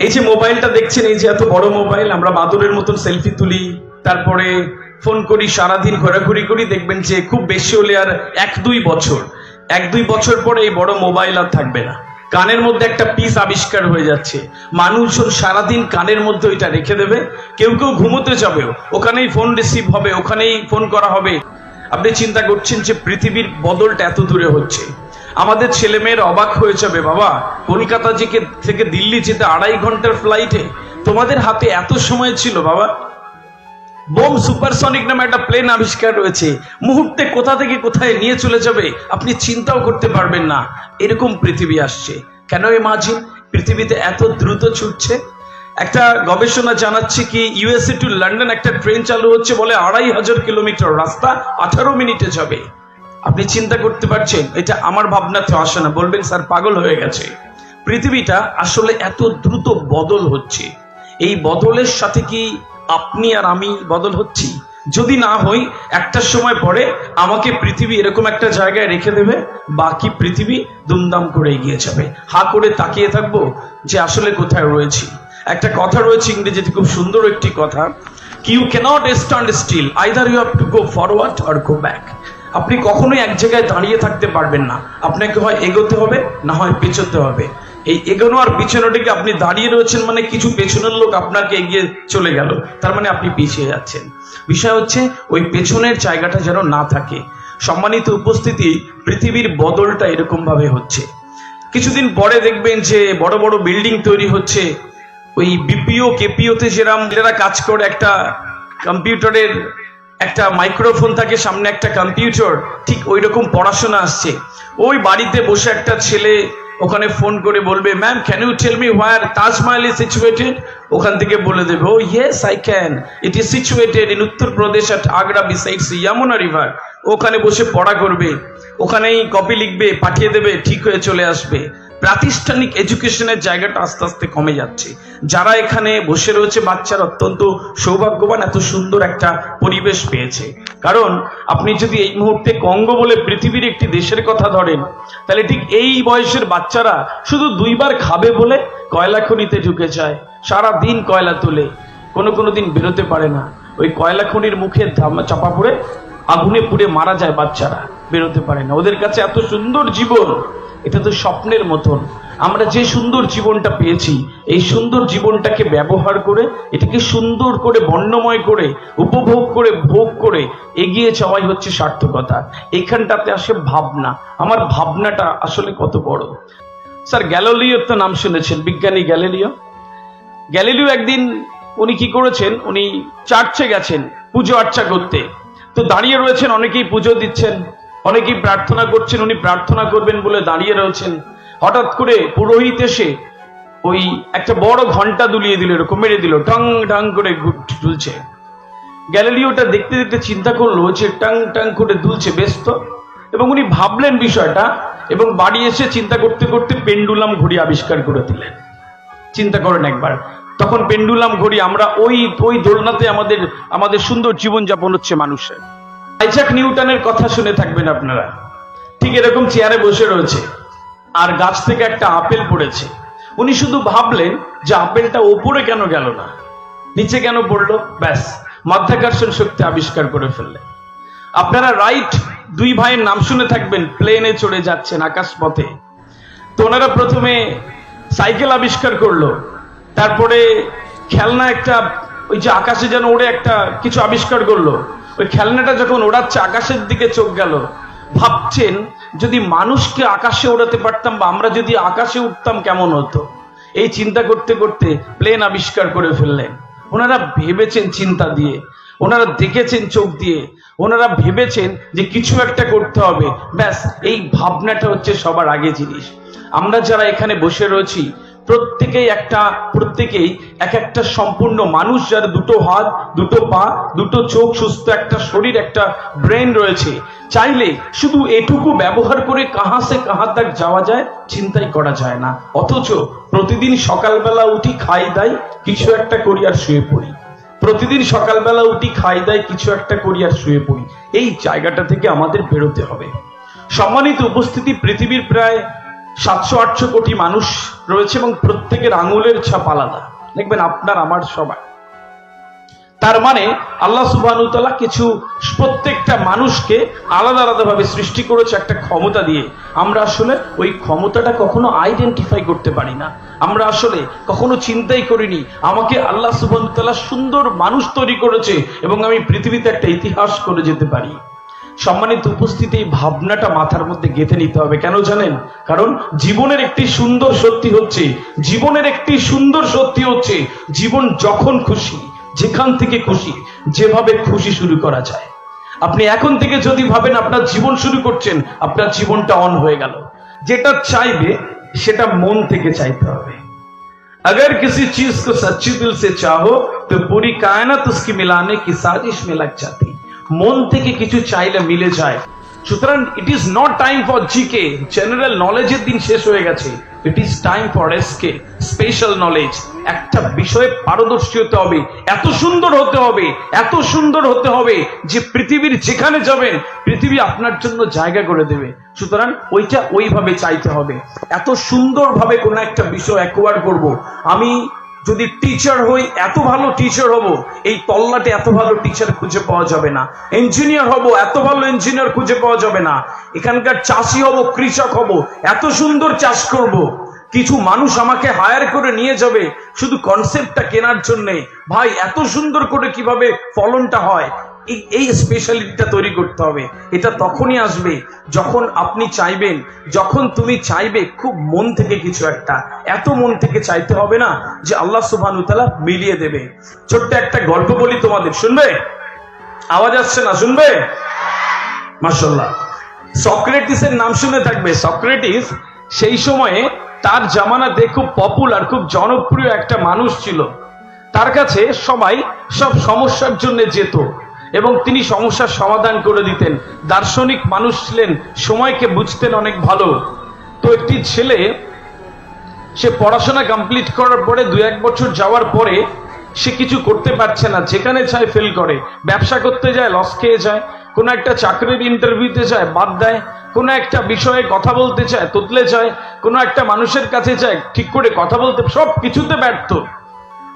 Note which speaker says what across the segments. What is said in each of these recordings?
Speaker 1: এই যে মোবাইলটা দেখছেন, এই যে এত বড় মোবাইল, আমরা বাদুরের মতন সেলফি তুলি, তারপরে ফোন করি, সারাদিন ঘোরাঘুরি করি, দেখবেন যে খুব বেশি হলে আর 1-2 বছর পরে এই বড় মোবাইল আর থাকবে না। কানের মধ্যে একটা পিস আবিষ্কার হয়ে যাচ্ছে, মানুষজন সারাদিন কানের মধ্যে ওইটা রেখে দেবে, কেউ কেউ ঘুমোতে যাবেও ওখানেই ফোন রিসিভ হবে, ওখানেই ফোন করা হবে। আপনি চিন্তা করছেন যে পৃথিবীর বদলটা এত দূরে হচ্ছে। আমাদের ছেলেমেয়েরা অবাক হয়ে যাবে, বাবা কলকাতা থেকে দিল্লি যেতে 2.5 ঘন্টার ফ্লাইটে তোমাদের হাতে এত সময় ছিল বাবা। বোম সুপারসনিক নামে একটা প্লেন আবিষ্কার রয়েছে, মুহূর্তে কোথা থেকে কোথায় নিয়ে চলে যাবে আপনি চিন্তাও করতে পারবেন না। এরকম পৃথিবী আসছে কেন? ইমাজিন, পৃথিবীতে এত দ্রুত ছুটছে। একটা গবেষণা জানাচ্ছে কি, ইউএসএ টু লন্ডন একটা ট্রেন চালু হচ্ছে, বলে 2500 কিলোমিটার রাস্তা 18 মিনিটে যাবে। আপনি চিন্তা করতে পারছেন? এটা আমার ভাবনাতে আসে না, বলবেন স্যার পাগল হয়ে গেছে। পৃথিবীটা আসলে এত দ্রুত বদল হচ্ছে, এই বদলের সাথে কি আপনি আর আমি বদল হচ্ছি? যদি না হই, একটা সময় পরে আমাকে পৃথিবী এরকম একটা জায়গায় রেখে দেবে, বাকি পৃথিবী দুমদাম করে এগিয়ে যাবে, হা করে তাকিয়ে থাকবো যে আসলে কোথায় রয়েছি। একটা কথা রয়েছে ইংরেজিতে, খুব সুন্দর একটি কথা, you cannot stand still, either you have to go forward or go back. আপনি কখনোই এক জায়গায় দাঁড়িয়ে থাকতে পারবেন না, আপনাকে হয় এগোতে হবে, না হয় পেছোতে হবে। এই এগোনো আর পিছনোটিকে, আপনি দাঁড়িয়ে রয়েছেন মানে কিছু পেছনের লোক আপনাকে এগিয়ে চলে গেল, তার মানে আপনি পিছিয়ে যাচ্ছেন। বিষয় হচ্ছে ওই পেছনের জায়গাটা যেন না থাকে। সম্মানিত উপস্থিতি, পৃথিবীর বদলটা এরকম ভাবে হচ্ছে। কিছুদিন পরে দেখবেন যে বড় বড় বিল্ডিং তৈরি হচ্ছে, ওই বিপিও কেপিওতে যেরাম যারা কাজ করে, একটা কম্পিউটারের একটা মাইক্রোফোন থাকে, সামনে একটা কম্পিউটার, ঠিক ওই রকম পড়াশোনা আসছে। ওই বাড়িতে বসে একটা ছেলে ওখানে ফোন করে বলবে, ma'am can you tell me where Taj Mahal is situated? ওখান থেকে বলে দেবে, oh yes I can, it is situated in Uttar Pradesh at Agra besides Yamuna river. ওখানে বসে পড়া করবে, ওখানেই কপি লিখবে, পাঠিয়ে দেবে, ঠিক হয়ে চলে আসবে। প্রাতিষ্ঠানিক এডুকেশনের জায়গাটা আস্তে আস্তে কমে যাচ্ছে। যারা এখানে বসে রয়েছে বাচ্চারা অত্যন্ত সৌভাগ্যবান, এত সুন্দর একটা পরিবেশ পেয়েছে। কারণ আপনি যদি এই মুহূর্তে কঙ্গো বলে পৃথিবীর একটি দেশের কথা ধরেন, তাহলে ঠিক এই বয়সের বাচ্চারা শুধু 2 বার খাবে বলে কয়লা খনিতে ঢুকে যায়, সারা দিন কয়লা তোলে, কোনো দিন বেরোতে পারে না। ওই কয়লা খনির মুখে চাপা পড়ে আগুনে পুড়ে মারা যায় বাচ্চারা, বেরোতে পারে না। ওদের কাছে এত সুন্দর জীবন, এটা তো স্বপ্নের মতন। আমরা যে সুন্দর জীবনটা পেয়েছি, এই সুন্দর জীবনটাকে ব্যবহার করে, এটাকে সুন্দর করে বর্ণময় করে, উপভোগ করে, ভোগ করে এগিয়ে যাওয়াই হচ্ছে সার্থকতা। এইখানটাতে আসে ভাবনা। আমার ভাবনাটা আসলে কত বড়। স্যার গ্যালিলিওর তো নাম শুনেছেন, বিজ্ঞানী গ্যালিলিও একদিন উনি কি করেছেন, উনি চার্চে গেছেন পুজো আর্চা করতে। তো দাঁড়িয়ে রয়েছেন, অনেকেই পুজো দিচ্ছেন, অনেকেই প্রার্থনা করছেন, উনি প্রার্থনা করবেন বলে দাঁড়িয়ে রয়েছেন। হঠাৎ করে পুরোহিত এসে ওই একটা বড় ঘন্টা দুলিয়ে দিল, এরকম মেরে দিল, টং টং করে দুলছে। গ্যালিলিওটা দেখতে দেখতে চিন্তা করলো যে টং টং করে দুলছে, বেশ তো। এবং উনি ভাবলেন বিষয়টা, এবং বাড়ি এসে চিন্তা করতে করতে পেন্ডুলাম ঘড়ি আবিষ্কার করে দিলেন। চিন্তা করেন একবার, তখন পেন্ডুলাম ঘড়ি, আমরা ওই দোলনাতে আমাদের সুন্দর জীবনযাপন হচ্ছে মানুষের। আইজাক নিউটনের কথা শুনে থাকবেন আপনারা, ঠিক এরকম চেয়ারে বসে রয়েছে, আর গাছ থেকে একটা আপেল পড়েছে। উনি শুধু ভাবলেন যে আপেলটা ওপরে কেন গেল না, নিচে কেন পড়লো, ব্যাস মাধ্যাকর্ষণ শক্তি আবিষ্কার করে ফেললেন। আপনারা রাইট 2 ভাইয়ের নাম শুনে থাকবেন, প্লেনে চড়ে যাচ্ছেন আকাশ পথে। তো ওনারা প্রথমে সাইকেল আবিষ্কার করলো, তারপরে খেলনা একটা, ওই যে আকাশে যেন ওড়ে একটা কিছু আবিষ্কার করলো। ওই খেলনাটা যখন ওড়াচ্ছে, আকাশের দিকে চোখ গেল, ভাবছেন যদি মানুষকে আকাশে ওড়াতে পারতাম, বা আমরা যদি আকাশে উঠতাম কেমন হতো। এই চিন্তা করতে করতে প্লেন আবিষ্কার করে ফেললেন। ওনারা ভেবেছেন চিন্তা দিয়ে, ওনারা দেখেছেন চোখ দিয়ে, ওনারা ভেবেছেন যে কিছু একটা করতে হবে, ব্যাস এই ভাবনাটা হচ্ছে সবার আগে জিনিস। আমরা যারা এখানে বসে রয়েছি প্রত্যেকেই এক একটা সম্পূর্ণ মানুষ, যার 2 হাত, 2 পা, 2 চোখ, সুস্থ একটা শরীর, একটা ব্রেন রয়েছে। চাইলে শুধু এটুকু ব্যবহার করে কাহা সে কাহা তক যাওয়া যায়, চিন্তাই করা যায় না। অথচ প্রতিদিন সকালবেলা উঠি, খাই দাই, কিছু একটা করি আর শুয়ে পড়ি। প্রতিদিন সকালবেলা উঠি, খাই দাই, কিছু একটা করি আর শুয়ে পড়ি। এই জায়গাটা থেকে আমাদের বেরোতে হবে। সম্মানিত উপস্থিতি, পৃথিবীর প্রায় 700-800 কোটি মানুষ রয়েছে এবং প্রত্যেকের আঙুলের ছাপ আলাদা, দেখবেন আপনার আমার সবার। তার মানে আল্লাহ সুবহানাহু ওয়া তাআলা কিছু প্রত্যেকটা মানুষকে আলাদা আলাদা ভাবে সৃষ্টি করেছে একটা ক্ষমতা দিয়ে। আমরা আসলে ওই ক্ষমতাটা কখনো আইডেন্টিফাই করতে পারি না, আমরা আসলে কখনো চিন্তাই করিনি আমাকে আল্লাহ সুবহানাহু ওয়া তাআলা সুন্দর মানুষ তৈরি করেছে এবং আমি পৃথিবীতে একটা ইতিহাস করে যেতে পারি। সম্মানিত উপস্থিতি, এই ভাবনাটা মাথার মধ্যে গেঁথে নিতে হবে। কেন জানেন? কারণ জীবনের একটি সুন্দর সত্যি হচ্ছে, জীবন যখন খুশি, যেখান থেকে খুশি, যেভাবে খুশি শুরু করা যায়। আপনি এখন থেকে যদি ভাবেন আপনার জীবন শুরু করছেন, আপনার জীবনটা অন হয়ে গেল। যেটা চাইবে সেটা মন থেকে চাইতে হবে। अगर किसी चीज को सच्ची दिल से चाहो तो पूरी कायनात उसकी मिलाने की साजिश में लग जाती। মন থেকে কিছু চাইলে মিলে যায়। সুতরাং it is not time for GK, general নলেজের দিন শেষ হয়ে গেছে। It is time for SK, special knowledge. একটা বিষয়ে পারদর্শী হতে হবে, এত সুন্দর হতে হবে যে পৃথিবীর যেখানে যাবেন পৃথিবী আপনার জন্য জায়গা করে দেবে। সুতরাং ওইটা ওইভাবে চাইতে হবে। এত সুন্দরভাবে কোনো একটা বিষয় অ্যাকোয়ার করব। আমি যদি টিচার হই, এত ভালো টিচার হব, এই তল্লাটে এত ভালো টিচার খুঁজে পাওয়া যাবে না। ইঞ্জিনিয়ার হব, এত ভালো ইঞ্জিনিয়ার খুঁজে পাওয়া যাবে না। এখানকার চাষি হব, কৃষক হব, এত সুন্দর চাষ করব। কিছু মানুষ আমাকে হায়ার করে নিয়ে যাবে শুধু কনসেপ্টটা কেনার জন্য। ভাই, এত সুন্দর করে কিভাবে ফলনটা হয়, এই স্পেশালিটিটা তৈরি করতে হবে। এটা তখনই আসবে যখন আপনি চাইবেন, যখন তুমি চাইবে খুব মন থেকে কিছু একটা। এত মন থেকে চাইতে হবে না যে আল্লাহ সুবহানাহু ওয়া তাআলা মিলিয়ে দেবে। ছোট্ট একটা গল্প বলি তোমাদের, শুনবে? আওয়াজ আসছে না? শুনবে? মাশাআল্লাহ। সক্রেটিসের নাম শুনে থাকবে। সক্রেটিস সেই সময়ে তার জামানাতে খুব পপুলার, খুব জনপ্রিয় একটা মানুষ ছিল। তার কাছে সবাই সব সমস্যার জন্য যেত এবং তিনি সমস্যার সমাধান করে দিতেন। দার্শনিক মানুষ ছিলেন, সময়কে বুঝতেন অনেক ভালো। তো একটি ছেলে, সে পড়াশোনা কমপ্লিট করার পরে 2-1 বছর যাওয়ার পরে সে কিছু করতে পারছে না, যেখানে চায় ফেল করে। ব্যবসা করতে যায়, লস খেয়ে যায়। কোনো একটা চাকরির ইন্টারভিউতে যায়, বাদ দেয়। কোনো একটা বিষয়ে কথা বলতে চায়, তোতলে যায়। কোনো একটা মানুষের কাছে যায়, ঠিক করে কথা বলতে, সব কিছুতে ব্যর্থ।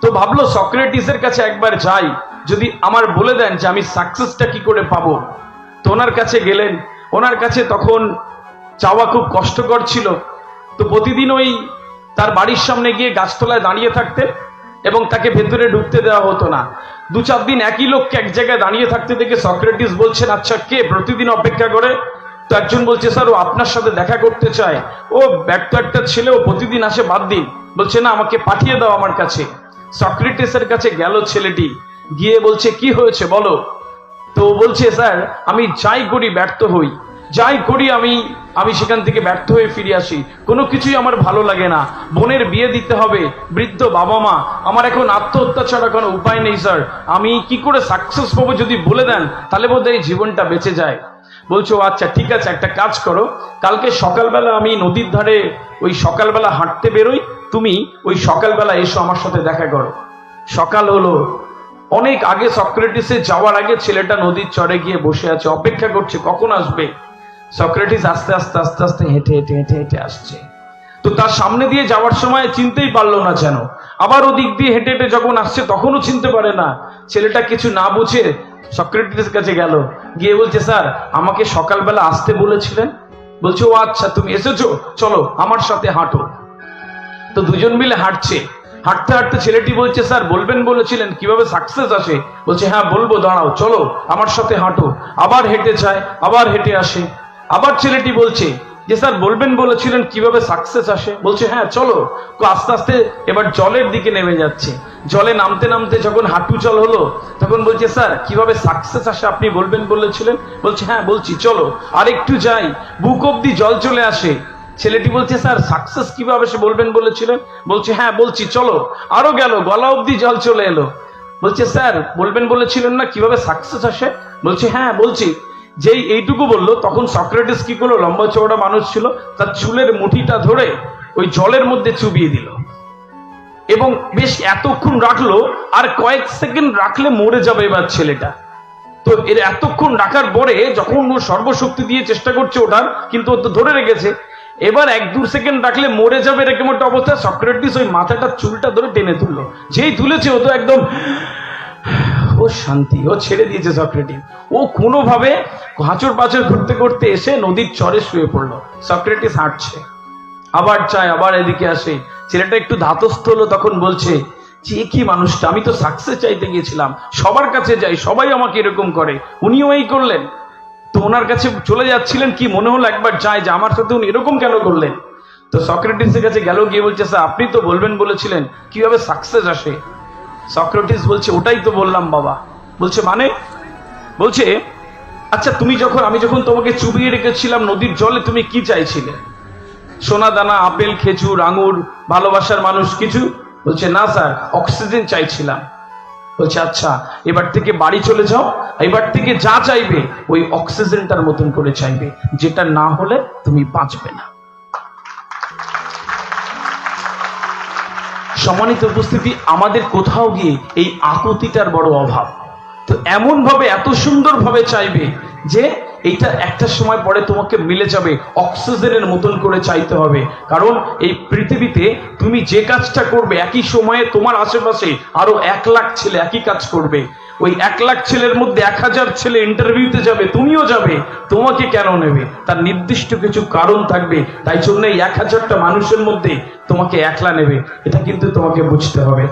Speaker 1: তো ভাবলো সক্রেটিসের কাছে একবার যাই, যদি আমার বলে দেন যে আমি সাকসেসটা কি করে পাবো। তো ওনার কাছে গেলেন। ওনার কাছে তখন যাওয়া খুব কষ্টকর ছিল। তো প্রতিদিন ওই তার বাড়ির সামনে গিয়ে গাছতলায় দাঁড়িয়ে থাকতেন এবং তাকে ভেতরে ঢুকতে দেওয়া হতো না। 2-4 দিন একই লোককে এক জায়গায় দাঁড়িয়ে থাকতে দেখে সক্রেটিস বলছেন, আচ্ছা কে প্রতিদিন অপেক্ষা করে? তো একজন বলছে, স্যার ও আপনার সাথে দেখা করতে চায়। ও ব্যর্থ একটা ছেলে, ও প্রতিদিন আসে, বাদ দিন। বলছে, না, আমাকে পাঠিয়ে দাও আমার কাছে। সক্রেটিসের কাছে গেল ছেলেটি, গিয়ে বলছে, কি হয়েছে বলো। তো বলছে, স্যার আমি যাই করি ব্যর্থ হই, যাই করি আমি সেখান থেকে ব্যর্থ হয়ে ফিরে আসি। কোনো কিছুই আমার ভালো লাগে না। বোনের বিয়ে দিতে হবে, বৃদ্ধ বাবা মা, আমার এখন আত্মহত্যা ছাড়া কোনো উপায় নেই স্যার। আমি কি করে সাকসেস পাবো যদি বলে দেন, তাহলে বোধহয় এই জীবনটা বেঁচে যায়। বলছো, আচ্ছা ঠিক আছে, একটা কাজ করো, কালকে সকালবেলা আমি নদীর ধারে ওই সকালবেলা হাঁটতে বেরোই, তুমি ওই সকালবেলা এসো, আমার সাথে দেখা করো। সকাল হলো, অনেক আগে সক্রেটিসে যাওয়ার আগে ছেলেটা নদীর চরে গিয়ে বসে আছে, অপেক্ষা করছে কখন আসবে। সক্রেটিস আস্তে আস্তে আস্তে আস্তে হেঁটে হেঁটে হেঁটে হেঁটে আসছে। তো তার সামনে দিয়ে যাওয়ার সময় চিনতেই পারলো না যেন। আবার ওদিক দিয়ে হেঁটে হেঁটে যখন আসছে তখনও চিনতে পারে না। ছেলেটা কিছু না বুঝে সক্রেটিসের কাছে গেল, গিয়ে বলছে, স্যার আমাকে সকালবেলা আসতে বলেছিলেন। বলছে, ও আচ্ছা তুমি এসেছো, চলো আমার সাথে হাঁটো। তো দুজন মিলে হাঁটছে। হাঁটতে হাঁটতে ছেলেটি বলছে, স্যার বলবেন বলেছিলেন কিভাবে সাকসেস আসে। বলছে, হ্যাঁ বলবো, দাঁড়াও, চলো আমার সাথে হাঁটো। আবার হেঁটে যায়, আবার হেঁটে আসে। আবার ছেলেটি বলছে যে, স্যার বলবেন বলেছিলেন কিভাবে সাকসেস আসে। বলছে, হ্যাঁ চলো। আস্তে আস্তে এবার জলের দিকে নেমে যাচ্ছে। জলে নামতে নামতে যখন হাঁটু জল হলো, তখন বলছে, স্যার কিভাবে সাকসেস আসে আপনি বলবেন বলেছিলেন। বলছে, হ্যাঁ বলছি, চলো। আর একটু যাই, বুক অব্দি জল চলে আসে। ছেলেটি বলছে, স্যার সাকসেস কিভাবে সে বলবেন বলেছিলেন। বলছে, হ্যাঁ বলছি, চলো। আরো গেল, গলা অব্দি জল চলে এলো। বলছে, স্যার বলবেন বলেছিলেন না কিভাবে সাকসেস আসে। বলছে, হ্যাঁ বলছি। যেই এইটুকু বললো, তখন সক্রেটিস কি করলো, লম্বা চওড়া মানুষ ছিল, তার চুলের মুঠিটা ধরে ওই জলের মধ্যে চুবিয়ে দিল এবং বেশ এতক্ষণ রাখলো। আর কয়েক সেকেন্ড রাখলে মরে যাবে এবার ছেলেটা। তো এর এতক্ষণ রাখার পরে যখন ও সর্বশক্তি দিয়ে চেষ্টা করছে ওঠার, কিন্তু ও তো ধরে রেখেছে, এবার 1-2 সেকেন্ড রাখলে মরে যাবে এরকম একটা অবস্থা। সক্রেটিস ওই মাথাটা চুলটা ধরে টেনে তুললো, যেই তুলেছে ও তো একদম ও শান্তি, ও ছেড়ে দিয়েছে সক্রেটিস। ও কোনোভাবে হাঁচড় পাঁচড় করতে করতে এসে নদীর চরে শুয়ে পড়লো। সক্রেটিস হাঁটছে, আবার চায়, আবার এদিকে আসে। ছেলেটা একটু ধাতস্থ হলো, তখন বলছে যে কি মানুষটা, আমি তো সাকসেস চাইতে গিয়েছিলাম, সবার কাছে যাই, সবাই আমাকে এরকম করে, উনিও এই করলেন। তো ওনার কাছে চলে যাচ্ছিলেন, কি মনে হলো একবার যায় যে আমার সাথে উনি এরকম কেন করলেন। তো সক্রেটিসের কাছে গেল, গিয়ে বলছে স্যার আপনি তো বলবেন বলেছিলেন কিভাবে সাকসেস আসে। সক্রেটিস বলছে ওটাই তো বললাম বাবা। বলছে মানে? বলছে আচ্ছা আমি যখন তোমাকে চুবিয়ে রেখেছিলাম নদীর জলে, তুমি কি চাইছিলে? সোনা দানা, আপেল, খেজুর, আঙুর, ভালোবাসার মানুষ, কিছু? বলছে না স্যার, অক্সিজেন চাইছিলাম। বলছে আচ্ছা, এবার থেকে বাড়ি চলে যাও, এবার থেকে যা চাইবে ওই অক্সিজেনটার মতন করে চাইবে, যেটা না হলে তুমি বাঁচবে না। সম্মানিত উপস্থিতি, আমাদের কোথাও গিয়ে এই আকুতিটার বড় অভাব। তো এমন ভাবে, এত সুন্দর ভাবে চাইবে যে এইটা একটা সময় পরে তোমাকে মিলে যাবে, অক্সিজেনের মতন করে চাইতে হবে। কারণ এই পৃথিবীতে তুমি যে কাজটা করবে, একই সময়ে তোমার আশেপাশে আরো 1 লাখ ছেলে একই কাজ করবে। ওই 1 লাখ ছেলের মধ্যে 1000 ছেলে ইন্টারভিউতে যাবে, তুমিও যাবে, তোমাকে কেন নেবে? তার নির্দিষ্ট কিছু কারণ থাকবে। তাই জন্য এই 1000টা মানুষের মধ্যে তোমাকে একলা নেবে, এটা কিন্তু তোমাকে বুঝতে হবে।